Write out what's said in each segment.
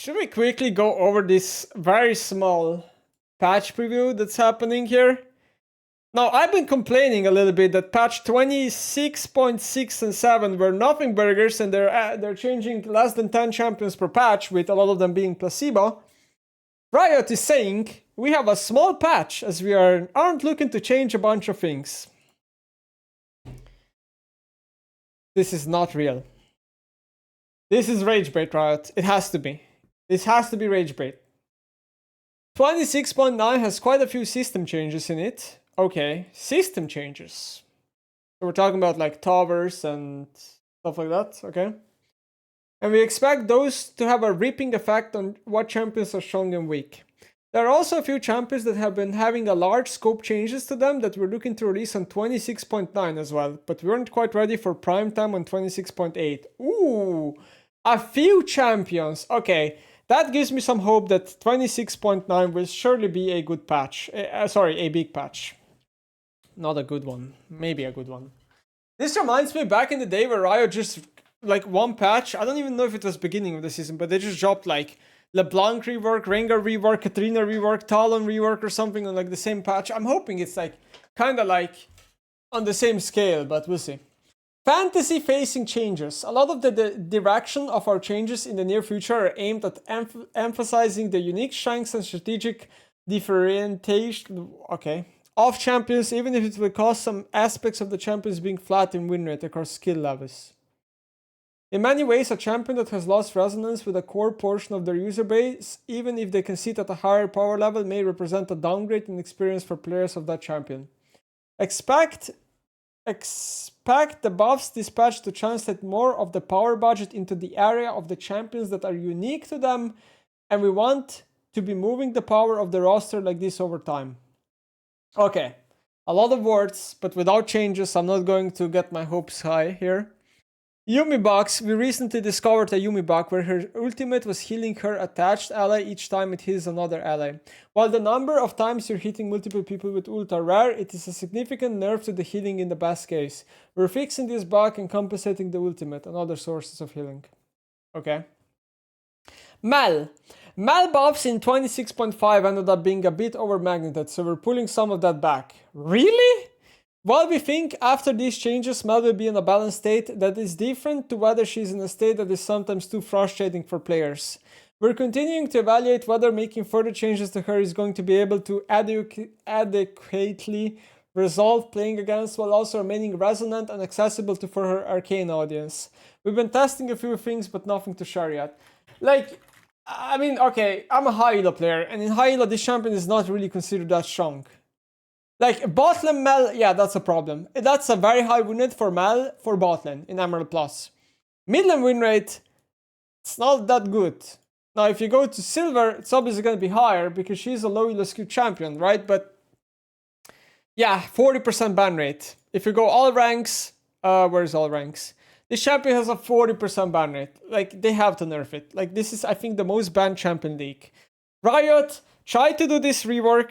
Should we quickly go over this very small patch preview that's happening here? Now, I've been complaining a little bit that patch 26.6 and 7 were nothing burgers, and they're changing less than 10 champions per patch, with a lot of them being placebo. Riot is saying we have a small patch as we aren't looking to change a bunch of things. This is not real. This is rage bait, Riot. It has to be. This has to be rage bait. 26.9 has quite a few system changes in it. Okay, system changes. So we're talking about like towers and stuff like that, okay? And we expect those to have a ripping effect on what champions are strong and weak. There are also a few champions that have been having a large scope changes to them that we're looking to release on 26.9 as well, but we weren't quite ready for prime time on 26.8. Ooh, a few champions. Okay, that gives me some hope that 26.9 will surely be a good patch. A big patch. Not a good one. Maybe a good one. This reminds me back in the day where Riot just, like, one patch, I don't even know if it was beginning of the season, but they just dropped, like, LeBlanc rework, Rengar rework, Katrina rework, Talon rework or something on, like, the same patch. I'm hoping it's, like, kind of, like, on the same scale, but we'll see. Fantasy-facing changes. A lot of the direction of our changes in the near future are aimed at emphasizing the unique strengths and strategic differentiation of champions, even if it will cause some aspects of the champions being flat in win rate across skill levels. In many ways, a champion that has lost resonance with a core portion of their user base, even if they can sit at a higher power level, may represent a downgrade in experience for players of that champion. Expect the buffs dispatched to translate more of the power budget into the area of the champions that are unique to them, and we want to be moving the power of the roster like this over time. Okay, a lot of words, but without changes. I'm not going to get my hopes high here. Yuumi box. We recently discovered a Yuumi bug where her ultimate was healing her attached ally each time it heals another ally. While the number of times you're hitting multiple people with ult are rare, it is a significant nerf to the healing in the best case. We're fixing this bug and compensating the ultimate and other sources of healing. Okay. Mel buffs in 26.5 ended up being a bit over-magneted, so we're pulling some of that back. Really? While we think after these changes Mel will be in a balanced state, that is different to whether she's in a state that is sometimes too frustrating for players. We're continuing to evaluate whether making further changes to her is going to be able to adequately resolve playing against while also remaining resonant and accessible for her arcane audience. We've been testing a few things, but nothing to share yet. Like, I mean, okay, I'm a high elo player, and in high elo this champion is not really considered that strong. Like, bot lane Mel, yeah, that's a problem. That's a very high win rate for Mel for bot lane in Emerald Plus. Mid lane win rate, it's not that good. Now, if you go to Silver, it's obviously going to be higher because she's a low elo skew champion, right? But, yeah, 40% ban rate. If you go all ranks, where's all ranks? This champion has a 40% ban rate. Like, they have to nerf it. Like, this is, I think, the most banned champion league. Riot, try to do this rework.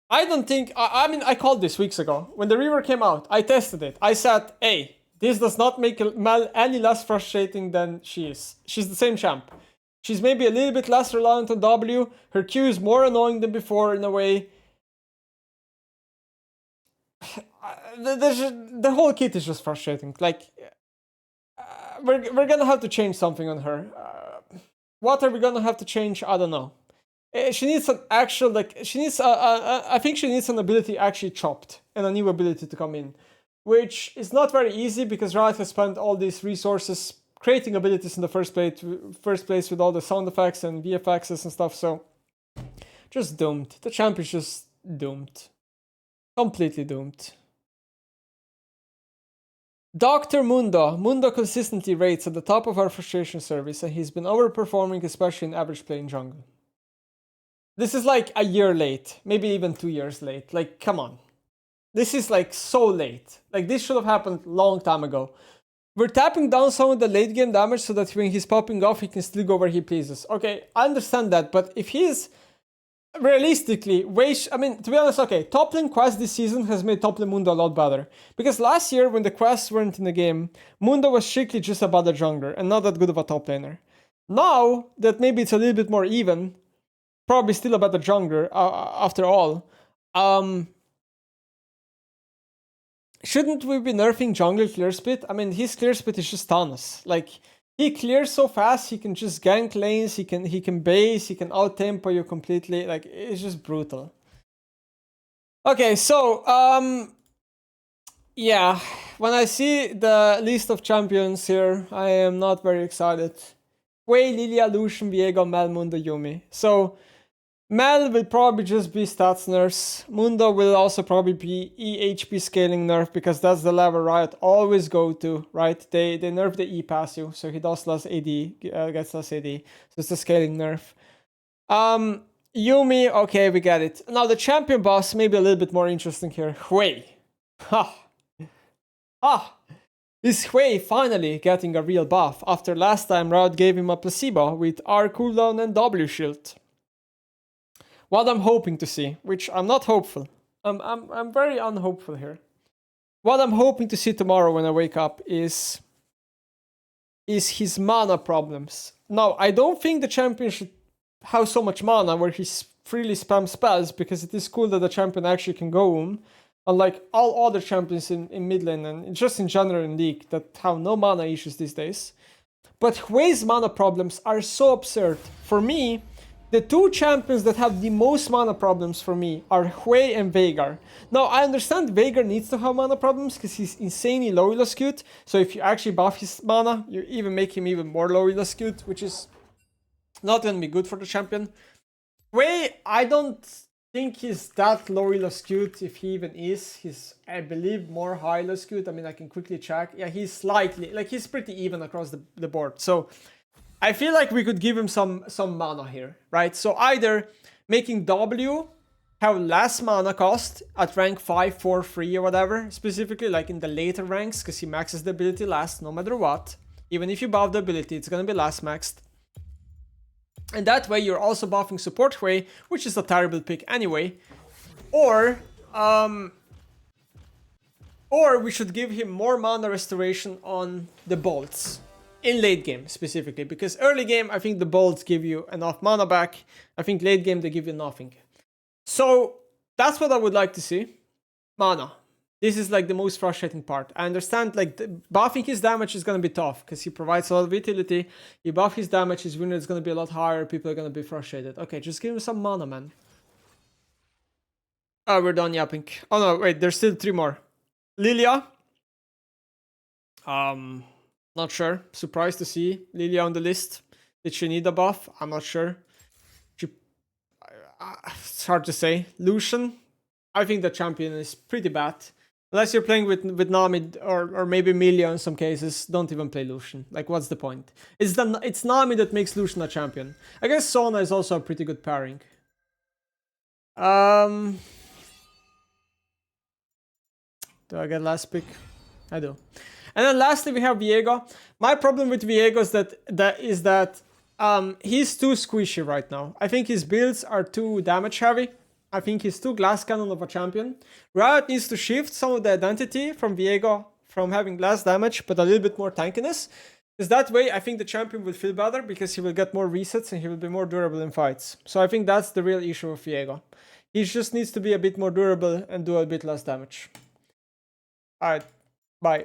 I don't think, I mean, I called this weeks ago. When the rework came out, I tested it. I said, hey, this does not make Mel any less frustrating than she is. She's the same champ. She's maybe a little bit less reliant on W. Her Q is more annoying than before in a way. The whole kit is just frustrating. Like, we're gonna have to change something on her. What are we gonna have to change? I don't know. She needs an actual, like, I think she needs an ability actually chopped and a new ability to come in, which is not very easy because Riot has spent all these resources creating abilities in the first place with all the sound effects and VFXs and stuff, so just doomed. The champ is just doomed. Completely doomed. Dr. Mundo consistently rates at the top of our frustration service, and he's been overperforming, especially in average play in jungle. This is like a year late, maybe even 2 years late. Like, come on. This is like so late. Like, this should have happened long time ago. We're tapping down some of the late game damage so that when he's popping off, he can still go where he pleases. Okay, I understand that, but if he's realistically, I mean, to be honest, okay, top lane quest this season has made top lane Mundo a lot better. Because last year, when the quests weren't in the game, Mundo was strictly just about a jungler and not that good of a top laner. Now that maybe it's a little bit more even, probably still a better jungler after all. Shouldn't we be nerfing jungle clear split? I mean, his clear split is just Thanos. Like, he clears so fast, he can just gank lanes, he can base, he can out-tempo you completely. Like, it's just brutal. Okay, so, yeah, when I see the list of champions here, I am not very excited. Hwei, Lilia, Lucian, Viego, Mel, Mundo, Yuumi. So, Mel will probably just be stats nerfs. Mundo will also probably be EHP scaling nerf because that's the level Riot always go to, right? They nerf the E passive, so he does less AD, gets less AD. So it's a scaling nerf. Yuumi, okay, we get it. Now the champion boss may be a little bit more interesting here. Hwei. Ha! Ha! Is Hwei finally getting a real buff after last time Riot gave him a placebo with R cooldown and W shield? What I'm hoping to see, which I'm not hopeful. I'm very unhopeful here. What I'm hoping to see tomorrow when I wake up is his mana problems. Now, I don't think the champion should have so much mana where he freely spams spells, because it is cool that the champion actually can go home, unlike all other champions in mid lane and just in general in League that have no mana issues these days. But Hwei's mana problems are so absurd. For me, the two champions that have the most mana problems for me are Hwei and Veigar. Now, I understand Veigar needs to have mana problems because he's insanely low elo skewed. So if you actually buff his mana, you even make him even more low elo skewed, which is not going to be good for the champion. Hwei, I don't think he's that low elo skewed, if he even is. He's, I believe, more high elo skewed. I mean, I can quickly check. Yeah, he's slightly, like, he's pretty even across the board. So I feel like we could give him some mana here, right? So either making W have less mana cost at rank 5, 4, 3 or whatever, specifically like in the later ranks, because he maxes the ability last no matter what. Even if you buff the ability, it's going to be last maxed. And that way you're also buffing support Hwei, which is a terrible pick anyway. Or we should give him more mana restoration on the bolts. In late game, specifically, because early game, I think the bolts give you enough mana back. I think late game, they give you nothing. So that's what I would like to see. Mana. This is like the most frustrating part. I understand like buffing his damage is going to be tough because he provides a lot of utility. You buff his damage, his win rate is going to be a lot higher. People are going to be frustrated. Okay, just give him some mana, man. Oh, we're done yapping. Oh no, wait, there's still 3 more. Lilia. Not sure. Surprised to see Lilia on the list. Did she need a buff? I'm not sure. It's hard to say. Lucian. I think the champion is pretty bad. Unless you're playing with Nami or maybe Milia in some cases, don't even play Lucian. Like, what's the point? It's Nami that makes Lucian a champion. I guess Sona is also a pretty good pairing. Do I get last pick? I do. And then lastly, we have Viego. My problem with Viego is that he's too squishy right now. I think his builds are too damage heavy. I think he's too glass cannon of a champion. Riot needs to shift some of the identity from Viego from having less damage, but a little bit more tankiness. Because that way, I think the champion will feel better because he will get more resets and he will be more durable in fights. So I think that's the real issue with Viego. He just needs to be a bit more durable and do a bit less damage. Alright, bye.